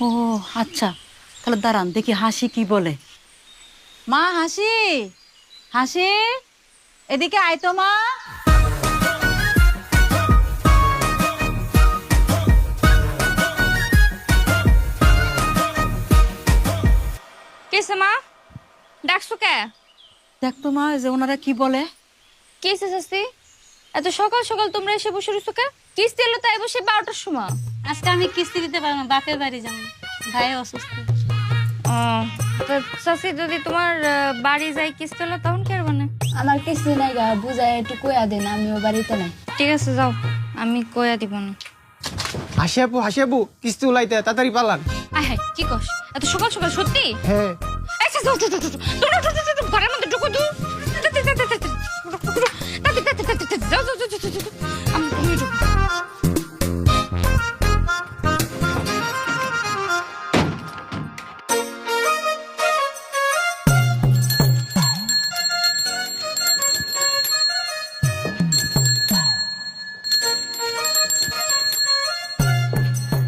ও আচ্ছা, তাহলে দাঁড়ান দেখি হাসি কি বলে। মা হাসি, হাসি এদিকে আয় তো মা। কেসে মা ডাকছো কে? দেখ তো মা, যে ওনারা কি বলে। কেসে শাস্তি এত সকাল সকাল তোমরা এসে বসে রইছো কে? কিস্তি এলো তাই বসে 12টার সময়। আজকে আমি কিস্তি দিতে পারবো না, বাপের বাড়ি যাবো, ভাই অসুস্থ। শাস্তি যদি তোমার বাড়ি যাই কিস্তি এলো তখন কি করবে না? আমার কিস্তি নাই গা, বুঝায় একটু কইয়া দিন, আমিও বাড়িতে নাই। ঠিক আছে যাও, আমি কইয়া দিব না। হাসি আপু কিস্তি উলাইতে তাড়াতাড়ি পালান। আয় হায় কি কস এত সকাল সকাল সত্যি? হ্যাঁ আচ্ছা যাও তোমরা ঘরের মধ্যে ঢুকো তো। যাও আমি ঢুকো।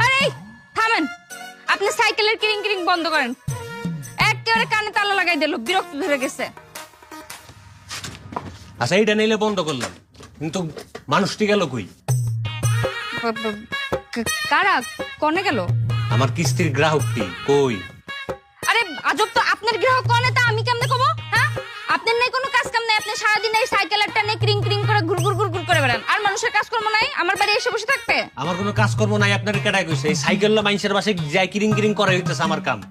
আরে থামেন, আপনি সাইকেলের কিরিং কিরিং বন্ধ করেন। একেবারে কানে তালা লাগাই দিল, বিরক্ত ধরে গেছে। আচ্ছা এইটা নিলে বন্ধ করলাম, কিন্তু মানুষটি গেল কই? কারা কনে গেল? আমার কিস্তির গ্রাহকটি কই? আরে আজব তো, আপনার গ্রাহক কনে তা আমি কেমনে কব? হ্যাঁ, আপনার নাই কোনো কাজ কাম নাই, আপনি সারাদিন এই সাইকেলটা নিয়ে ক্রিং ক্রিং করে ঘুর ঘুর ঘুর ঘুর করে বেড়ান। আর মানুষের কাজকর্ম নাই, আমার বাড়ি এসে বসে থাকতে? আমার কোনো কাজকর্ম নাই, আপনার কেটাই কইছে? এই সাইকেলটা মানুষের বাসায় যাই কিরিং কিরিং করে হইতেছে আমার কাম।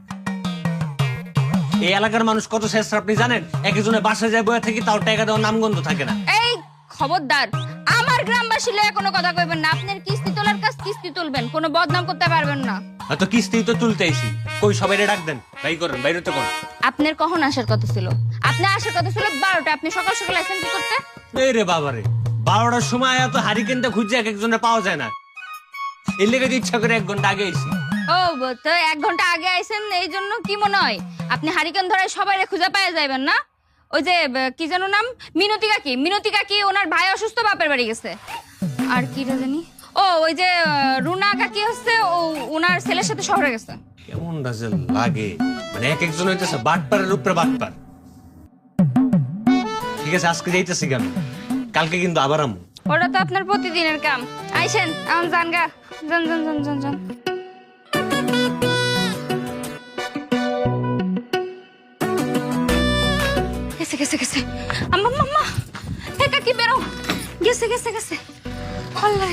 এই এলাকার মানুষ কত শেষ আপনি জানেন? একজনের বাসায় যায় বয়ে থেকে তাও টাকা দেওয়ার নামগন্ধ থাকে না। এই খবরদার, আমার গ্রামবাসী লয়ে কোনো কথা কইবেন না। আপনার কিস্তি তোলার কাজ কিস্তি তুলবেন, কোনো বদনাম করতে পারবেন না। হয়তো কিস্তি তো তুলতেইছি, কই সবাই ডাক দেন, বাই করেন, বাইরেতে করেন। আপনার কখন আসার কথা ছিল? আপনি আসার কথা ছিল 12টা, আপনি সকাল সকাল আইছেন কি করতে? এই রে বাবারে, 12টার সময় এত হারিকেনটা খুঁজছে এক একজনের পাওয়া যায় না। এর লেগে ইচ্ছা করে 1 ঘন্টা আগে আইছি। ও তো 1 ঘন্টা আগে আইছেন, এই জন্য কি মনে হয় আপনি হারিকেন ধরায় সবাই খুঁজে পাওয়া যাবেন না? ওই যে কি যেন নাম, মিনতি কাকি ওনার ভাই অসুস্থ, বাপের বাড়ি গেছে। আর কি জানি, ও ওই যে রুনা কাকি হচ্ছে, ও ওনার ছেলের সাথে শহরে গেছে। কেমন রাজে লাগে, মানে এক একজন হইতেছে বাটপারের উপরে বাটপার। ঠিক আছে আজকে যাইতেছি কেন, কালকে কিন্তু আবার আমু। ওটা তো আপনার প্রতিদিনের কাম। আইছেন এখন যান গা, যান যান যান যান যান। গেছে আম্মা, হে কাকি বেরো, গেছে আল্লাহ।